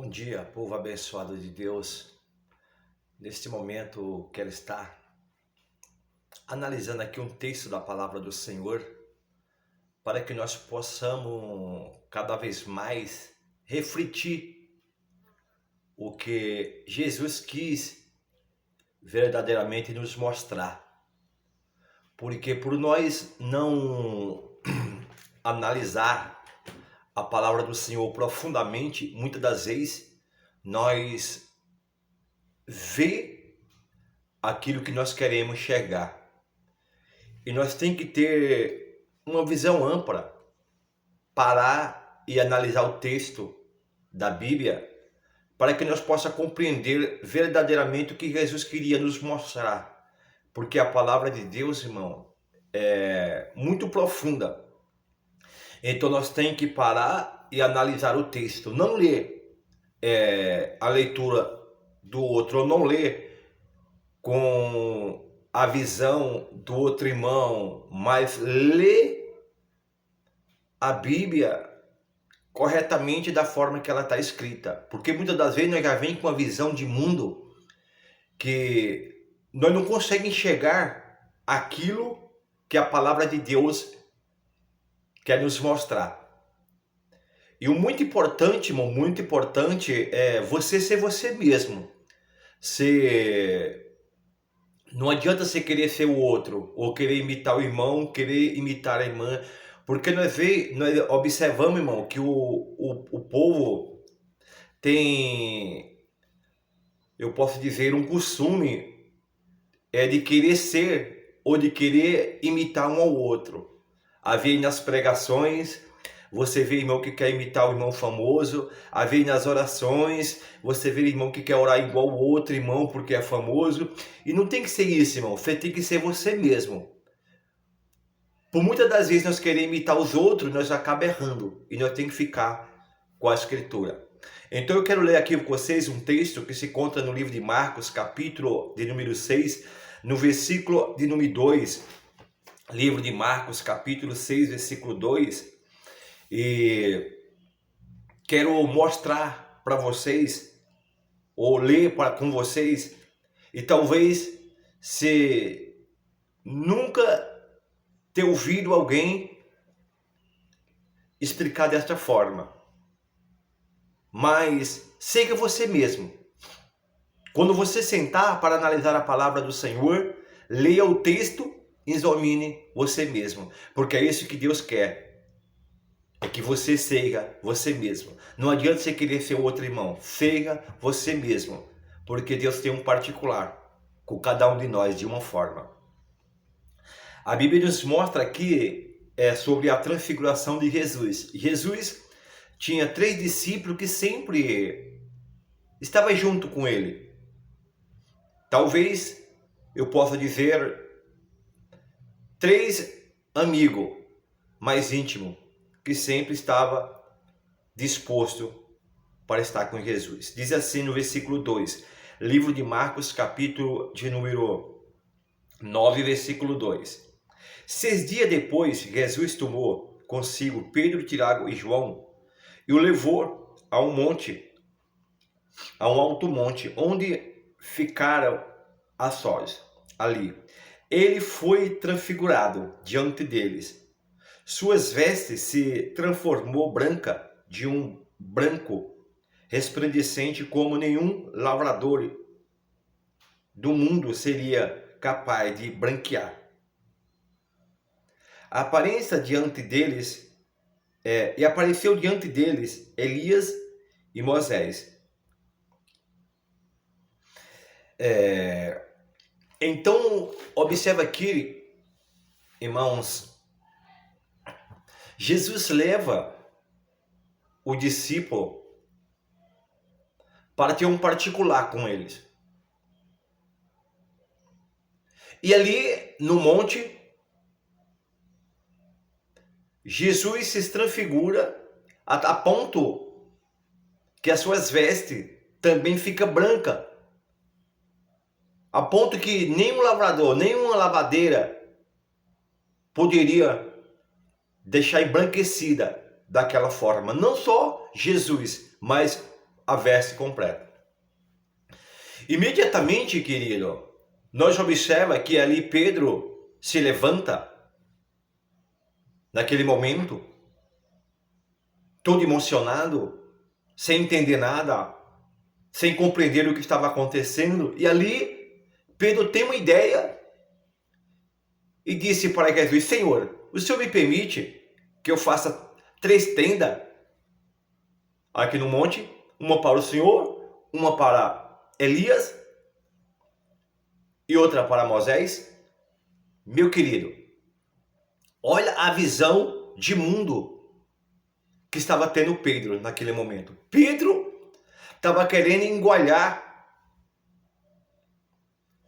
Bom dia, povo abençoado de Deus. Neste momento, quero estar analisando aqui um texto da palavra do Senhor para que nós possamos cada vez mais refletir o que Jesus quis verdadeiramente nos mostrar. Porque por nós não analisar a palavra do Senhor profundamente, muitas das vezes nós vê aquilo que nós queremos enxergar. E nós temos que ter uma visão ampla, parar e analisar o texto da Bíblia para que nós possamos compreender verdadeiramente o que Jesus queria nos mostrar. Porque a palavra de Deus, irmão, é muito profunda. Então nós temos que parar e analisar o texto. Não ler a leitura do outro, ou não ler com a visão do outro irmão, mas ler a Bíblia corretamente da forma que ela está escrita. Porque muitas das vezes nós já vem com a visão de mundo que nós não conseguimos enxergar aquilo que a palavra de Deus quer nos mostrar. E o muito importante, irmão, muito importante é você ser você mesmo. Não adianta você querer ser o outro, ou querer imitar o irmão, querer imitar a irmã, porque nós observamos, irmão, que o povo tem, eu posso dizer, um costume de querer ser ou de querer imitar um ao outro. Havia nas pregações, você vê irmão que quer imitar o irmão famoso, havia nas orações, você vê irmão que quer orar igual o outro irmão porque é famoso. E não tem que ser isso, irmão, você tem que ser você mesmo. Por muitas das vezes nós queremos imitar os outros, nós acabamos errando. E nós temos que ficar com a escritura. Então eu quero ler aqui com vocês um texto que se encontra no livro de Marcos, capítulo de número 6, no versículo de número 2. Livro de Marcos, capítulo 6, versículo 2. E quero mostrar para vocês, ou ler com vocês, e talvez se nunca ter ouvido alguém explicar desta forma. Mas seja você mesmo. Quando você sentar para analisar a palavra do Senhor, leia o texto e examine você mesmo. Porque é isso que Deus quer. É que você seja você mesmo. Não adianta você querer ser outro irmão. Seja você mesmo. Porque Deus tem um particular com cada um de nós de uma forma. A Bíblia nos mostra aqui sobre a transfiguração de Jesus. Jesus tinha 3 discípulos que sempre estavam junto com ele. Talvez eu possa dizer 3 amigos mais íntimos que sempre estava disposto para estar com Jesus. Diz assim no versículo 2, livro de Marcos, capítulo de número 9, versículo 2. 6 dias depois, Jesus tomou consigo Pedro, Tiago e João e o levou a um alto monte, onde ficaram a sós. Ali, ele foi transfigurado diante deles. Suas vestes se transformou branca, de um branco resplandecente como nenhum lavrador do mundo seria capaz de branquear. Apareceu diante deles Elias e Moisés. Então, observa aqui, irmãos, Jesus leva o discípulo para ter um particular com eles. E ali no monte, Jesus se transfigura a ponto que as suas vestes também ficam brancas. A ponto que nenhum lavrador, nenhuma lavadeira poderia deixar embranquecida daquela forma. Não só Jesus, mas a veste completa. Imediatamente, querido, nós observamos que ali Pedro se levanta, naquele momento, todo emocionado, sem entender nada, sem compreender o que estava acontecendo. E ali, Pedro tem uma ideia e disse para Jesus: Senhor, o Senhor me permite que eu faça 3 tendas aqui no monte? Uma para o Senhor, uma para Elias e outra para Moisés? Meu querido, olha a visão de mundo que estava tendo Pedro naquele momento. Pedro estava querendo engualhar,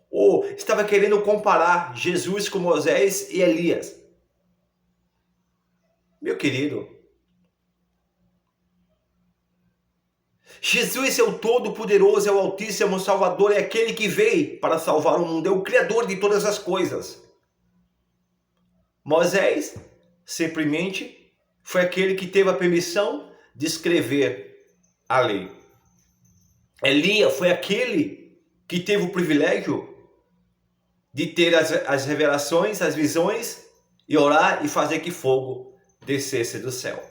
ou estava querendo comparar Jesus com Moisés e Elias. Meu querido, Jesus é o Todo-Poderoso, é o Altíssimo, o Salvador, é aquele que veio para salvar o mundo, é o Criador de todas as coisas. Moisés, simplesmente, foi aquele que teve a permissão de escrever a lei. Elias foi aquele que teve o privilégio de ter as revelações, as visões, e orar e fazer que fogo descesse do céu.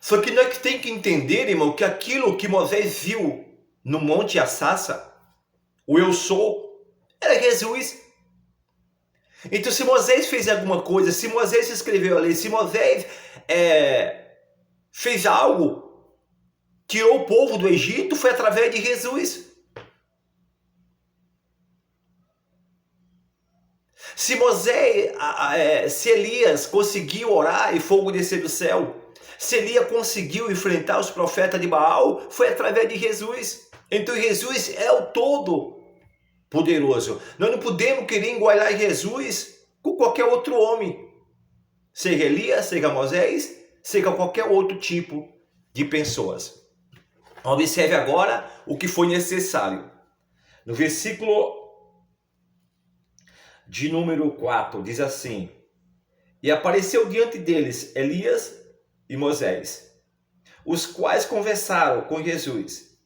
Só que nós temos que entender, irmão, que aquilo que Moisés viu no Monte Assassa, o eu sou, era Jesus. Então, se Moisés fez alguma coisa, se Moisés escreveu a lei, se Moisés fez algo, tirou o povo do Egito, foi através de Jesus. Se Moisés, se Elias conseguiu orar e fogo descer do céu, se Elias conseguiu enfrentar os profetas de Baal, foi através de Jesus. Então Jesus é o Todo-Poderoso. Nós não podemos querer engualhar Jesus com qualquer outro homem. Seja Elias, seja Moisés, seja qualquer outro tipo de pessoas. Observe agora o que foi necessário. No versículo de número 4, diz assim: E apareceu diante deles Elias e Moisés, os quais conversaram com Jesus.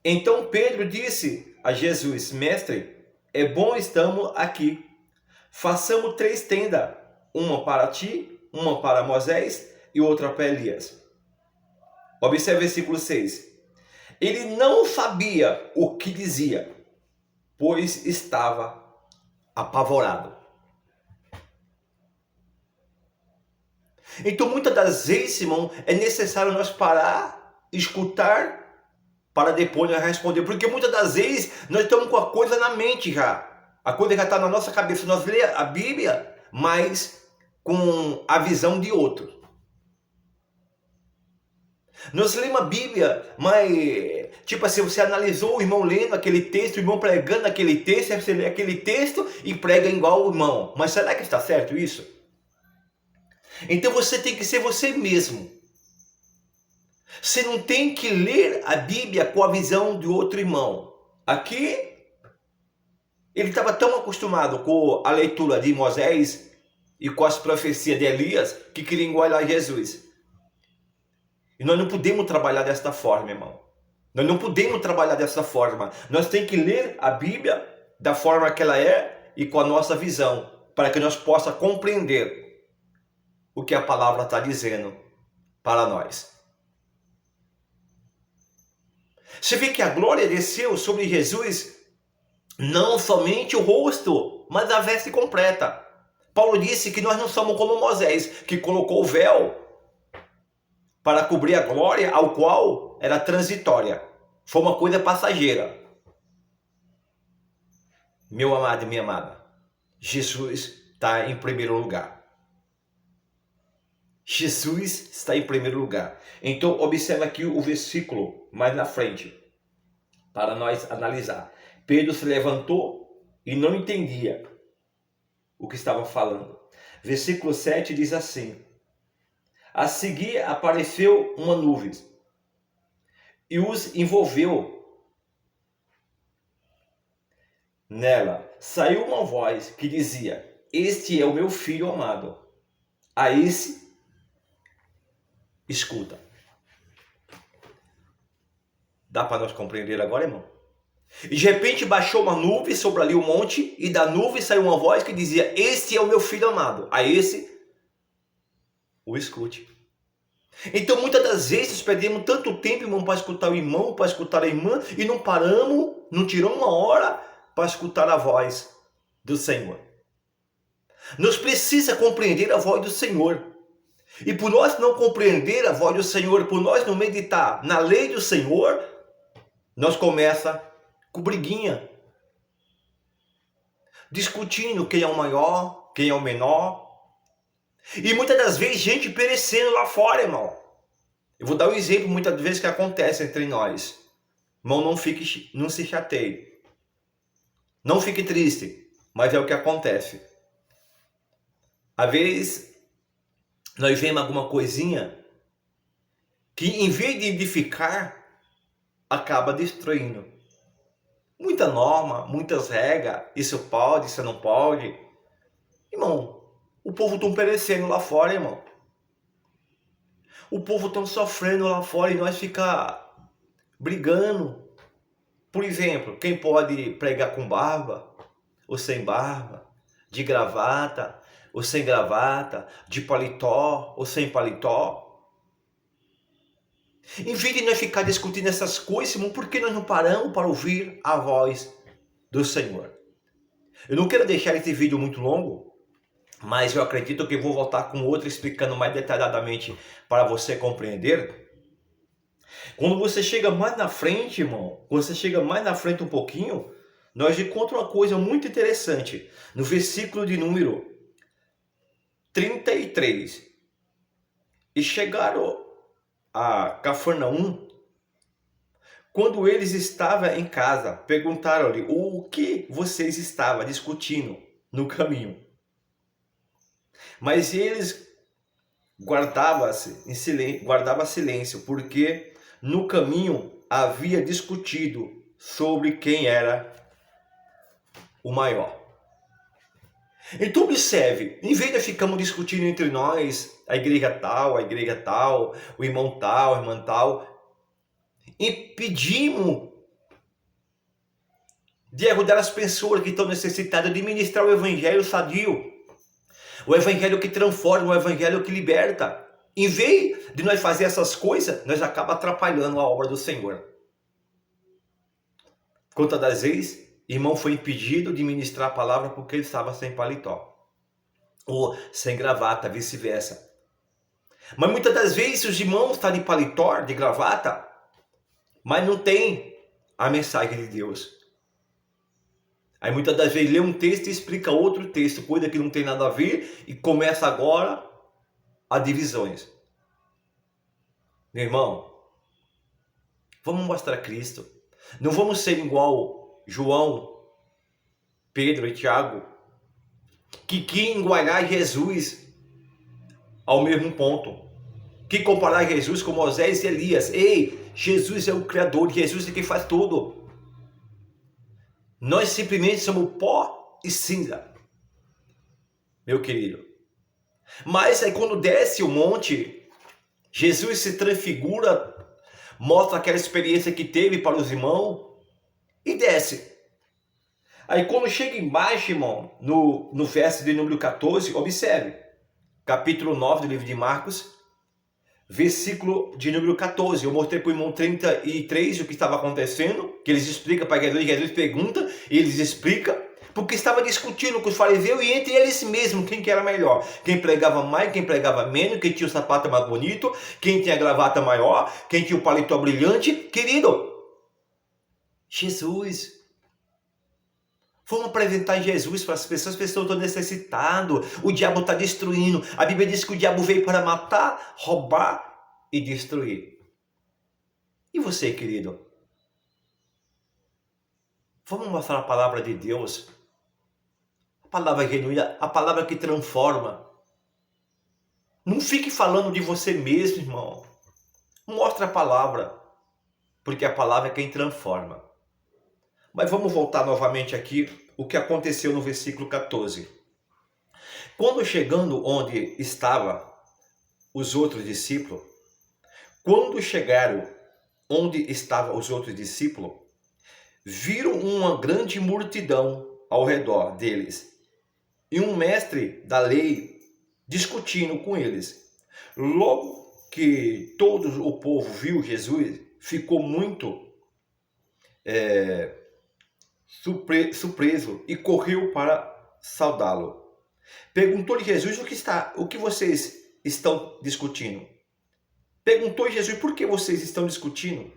Então Pedro disse a Jesus: Mestre, é bom estamos aqui. Façamos 3 tendas, uma para ti, uma para Moisés e outra para Elias. Observe o versículo 6. Ele não sabia o que dizia, pois estava apavorado. Então, muitas das vezes, irmão, é necessário nós parar, escutar, para depois nós responder. Porque muitas das vezes nós estamos com a coisa na mente já. A coisa já está na nossa cabeça. Nós lemos a Bíblia, mas com a visão de outro. Nós lemos a Bíblia, mas, tipo assim, você analisou o irmão lendo aquele texto, o irmão pregando aquele texto, aí você lê aquele texto e prega igual o irmão. Mas será que está certo isso? Então você tem que ser você mesmo. Você não tem que ler a Bíblia com a visão de outro irmão. Aqui, ele estava tão acostumado com a leitura de Moisés e com as profecias de Elias que queria engualhar Jesus. E nós não podemos trabalhar desta forma, irmão. Nós não podemos trabalhar dessa forma. Nós temos que ler a Bíblia da forma que ela é e com a nossa visão, para que nós possamos compreender o que a palavra está dizendo para nós. Você vê que a glória desceu sobre Jesus, não somente o rosto, mas a veste completa. Paulo disse que nós não somos como Moisés, que colocou o véu para cobrir a glória, ao qual era transitória. Foi uma coisa passageira. Meu amado e minha amada, Jesus está em primeiro lugar. Jesus está em primeiro lugar. Então, observa aqui o versículo mais na frente, para nós analisar. Pedro se levantou e não entendia o que estava falando. Versículo 7 diz assim: A seguir apareceu uma nuvem e os envolveu. Nela saiu uma voz que dizia: Este é o meu filho amado, a esse Escuta. Dá para nós compreender agora, irmão? E de repente baixou uma nuvem sobre ali o monte, e da nuvem saiu uma voz que dizia: "Este é o meu filho amado, a esse o escute." Então muitas das vezes perdemos tanto tempo, irmão, para escutar o irmão, para escutar a irmã, e não paramos, não tiramos uma hora para escutar a voz do Senhor. Nós precisamos compreender a voz do Senhor. E por nós não compreender a voz do Senhor, por nós não meditar na lei do Senhor, nós começa com briguinha, discutindo quem é o maior, quem é o menor. E muitas das vezes gente perecendo lá fora, irmão. Eu vou dar um exemplo muitas vezes que acontece entre nós. Irmão, não se chateie. Não fique triste, mas é o que acontece. Às vezes, nós vemos alguma coisinha que em vez de edificar, acaba destruindo. Muita norma, muitas regras, isso pode, isso não pode. Irmão, o povo está perecendo lá fora, irmão. O povo está sofrendo lá fora e nós fica brigando. Por exemplo, quem pode pregar com barba ou sem barba, de gravata ou sem gravata, de paletó ou sem paletó. Em vez de nós ficar discutindo essas coisas, irmão, por que nós não paramos para ouvir a voz do Senhor? Eu não quero deixar esse vídeo muito longo, mas eu acredito que vou voltar com outro explicando mais detalhadamente para você compreender. Quando você chega mais na frente, irmão, quando você chega mais na frente um pouquinho, nós encontramos uma coisa muito interessante. No versículo de número 33. E chegaram a Cafarnaum. Quando eles estavam em casa, perguntaram-lhe o que vocês estavam discutindo no caminho. Mas eles guardavam silêncio, porque no caminho havia discutido sobre quem era o maior. Então observe, em vez de ficarmos discutindo entre nós, a igreja tal, o irmão tal, a irmã tal, e pedimos de ajudar as pessoas que estão necessitadas de ministrar o evangelho sadio, o evangelho que transforma, o evangelho que liberta. Em vez de nós fazer essas coisas, nós acabamos atrapalhando a obra do Senhor. Quantas das vezes, irmão foi impedido de ministrar a palavra porque ele estava sem paletó, ou sem gravata, vice-versa. Mas muitas das vezes os irmãos estão de paletó, de gravata, mas não tem a mensagem de Deus. Aí muitas das vezes lê um texto e explica outro texto, coisa que não tem nada a ver, e começa agora a divisões. Meu irmão, vamos mostrar Cristo. Não vamos ser igual João, Pedro e Tiago, que igualar Jesus ao mesmo ponto, que comparar Jesus com Moisés e Elias. Ei, Jesus é o Criador, Jesus é quem faz tudo. Nós simplesmente somos pó e cinza, meu querido. Mas aí quando desce o monte, Jesus se transfigura, mostra aquela experiência que teve para os irmãos e desce. Aí quando chega embaixo, irmão, no verso de número 14, observe, capítulo 9 do livro de Marcos, versículo de número 14. Eu mostrei para o irmão 33 o que estava acontecendo, que eles explicam para Jesus, Jesus pergunta, e eles explicam, porque estava discutindo com os fariseus e entre eles mesmos quem que era melhor, quem pregava mais, quem pregava menos, quem tinha o sapato mais bonito, quem tinha a gravata maior, quem tinha o paletó brilhante. Querido, Jesus, vamos apresentar Jesus para as pessoas estão necessitadas, o diabo está destruindo. A Bíblia diz que o diabo veio para matar, roubar e destruir. E você, querido? Vamos mostrar a palavra de Deus, a palavra genuína, a palavra que transforma. Não fique falando de você mesmo, irmão. Mostra a palavra, porque a palavra é quem transforma. Mas vamos voltar novamente aqui o que aconteceu no versículo 14. Quando chegando onde estavam os outros discípulos, Quando chegaram onde estavam os outros discípulos, viram uma grande multidão ao redor deles e um mestre da lei discutindo com eles. Logo que todo o povo viu Jesus, ficou muito surpreso e correu para saudá-lo. Perguntou-lhe Jesus: o que vocês estão discutindo? Perguntou Jesus: por que vocês estão discutindo?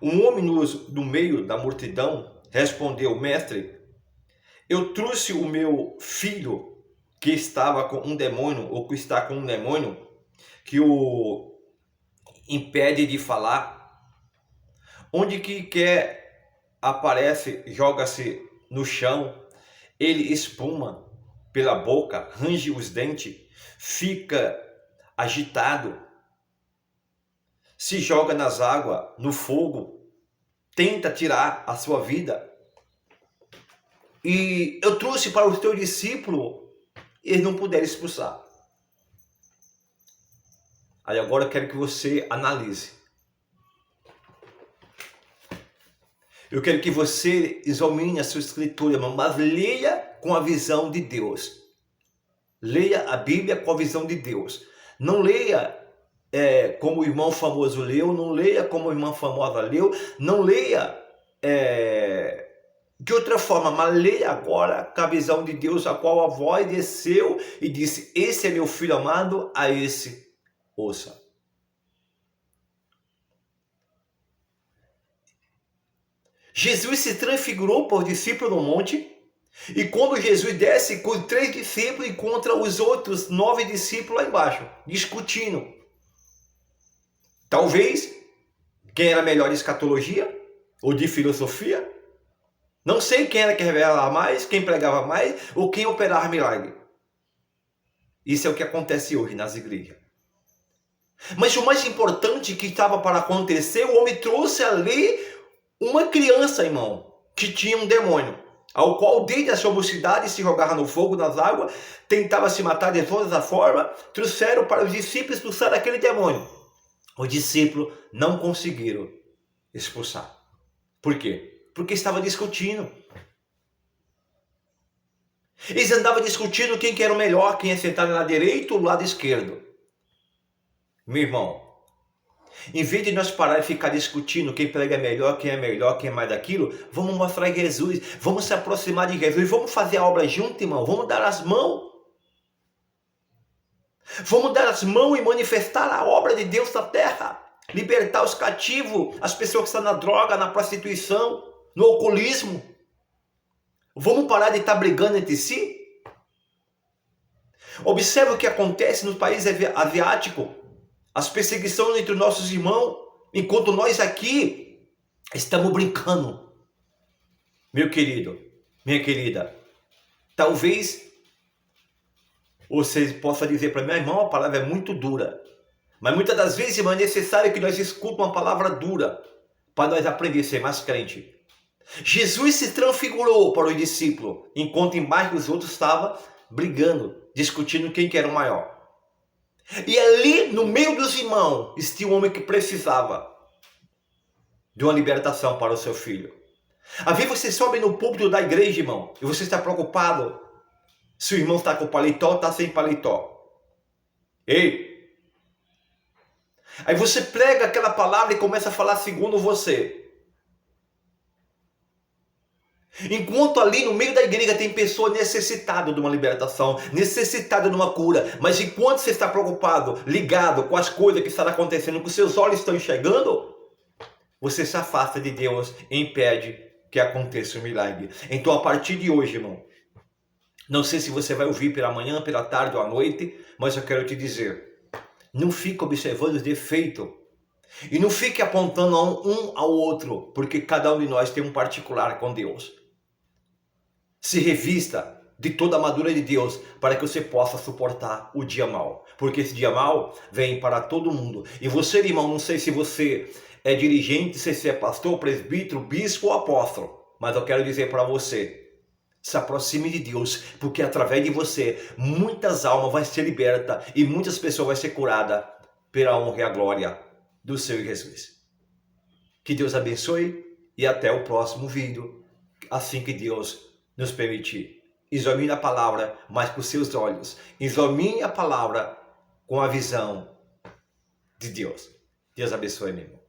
Um homem no meio da multidão respondeu: mestre, eu trouxe o meu filho que estava com um demônio, ou que está com um demônio, que o impede de falar. Onde que quer aparece, joga-se no chão, ele espuma pela boca, range os dentes, fica agitado, se joga nas águas, no fogo, tenta tirar a sua vida. E eu trouxe para o teu discípulo, eles não puderam expulsar. Aí agora eu quero que você analise. Eu quero que você examine a sua escritura, mas leia com a visão de Deus. Leia a Bíblia com a visão de Deus. Não leia como o irmão famoso leu, não leia como a irmã famosa leu, não leia de outra forma, mas leia agora com a visão de Deus, a qual a voz desceu e disse: esse é meu filho amado, a esse ouça. Jesus se transfigurou por discípulo no monte, e quando Jesus desce com 3 discípulos, encontra os outros 9 discípulos lá embaixo, discutindo. Talvez, quem era melhor de escatologia, ou de filosofia, não sei quem era que revelava mais, quem pregava mais, ou quem operava milagre. Isso é o que acontece hoje nas igrejas. Mas o mais importante que estava para acontecer, o homem trouxe ali uma criança, irmão, que tinha um demônio, ao qual desde a sua mocidade se jogava no fogo, nas águas, tentava se matar de todas as formas. Trouxeram para os discípulos expulsar aquele demônio. Os discípulos não conseguiram expulsar. Por quê? Porque estava discutindo. Eles andavam discutindo quem que era o melhor, quem ia sentar na direita ou no lado esquerdo. Meu irmão, em vez de nós parar e ficar discutindo quem prega melhor, quem é mais daquilo, vamos mostrar Jesus, vamos se aproximar de Jesus, vamos fazer a obra junto, irmão, vamos dar as mãos. Vamos dar as mãos e manifestar a obra de Deus na terra, libertar os cativos, as pessoas que estão na droga, na prostituição, no alcoolismo. Vamos parar de estar brigando entre si? Observe o que acontece nos países asiáticos. As perseguições entre nossos irmãos, enquanto nós aqui estamos brincando. Meu querido, minha querida, talvez você possa dizer para mim: irmão, a palavra é muito dura. Mas muitas das vezes, irmão, é necessário que nós escutemos uma palavra dura para nós aprender a ser mais crente. Jesus se transfigurou para os discípulos, enquanto embaixo os outros estavam brigando, discutindo quem que era o maior. E ali, no meio dos irmãos, existia um homem que precisava de uma libertação para o seu filho. Às vezes você sobe no púlpito da igreja, irmão, e você está preocupado se o irmão está com paletó ou está sem paletó. Ei! Aí você prega aquela palavra e começa a falar segundo você. Enquanto ali no meio da igreja tem pessoa necessitada de uma libertação, necessitada de uma cura, mas enquanto você está preocupado, ligado com as coisas que estão acontecendo, que os seus olhos estão enxergando, você se afasta de Deus e impede que aconteça o milagre. Então, a partir de hoje, irmão, não sei se você vai ouvir pela manhã, pela tarde ou à noite, mas eu quero te dizer, não fique observando os defeitos e não fique apontando um ao outro, porque cada um de nós tem um particular com Deus. Se revista de toda a armadura de Deus para que você possa suportar o dia mau. Porque esse dia mau vem para todo mundo. E você, irmão, não sei se você é dirigente, se você é pastor, presbítero, bispo ou apóstolo. Mas eu quero dizer para você, se aproxime de Deus, porque através de você, muitas almas vão ser libertas e muitas pessoas vão ser curadas pela honra e a glória do Senhor Jesus. Que Deus abençoe e até o próximo vídeo, assim que Deus nos permitir. Examine a palavra, mas com seus olhos. Examine a palavra com a visão de Deus. Deus abençoe, meu irmão.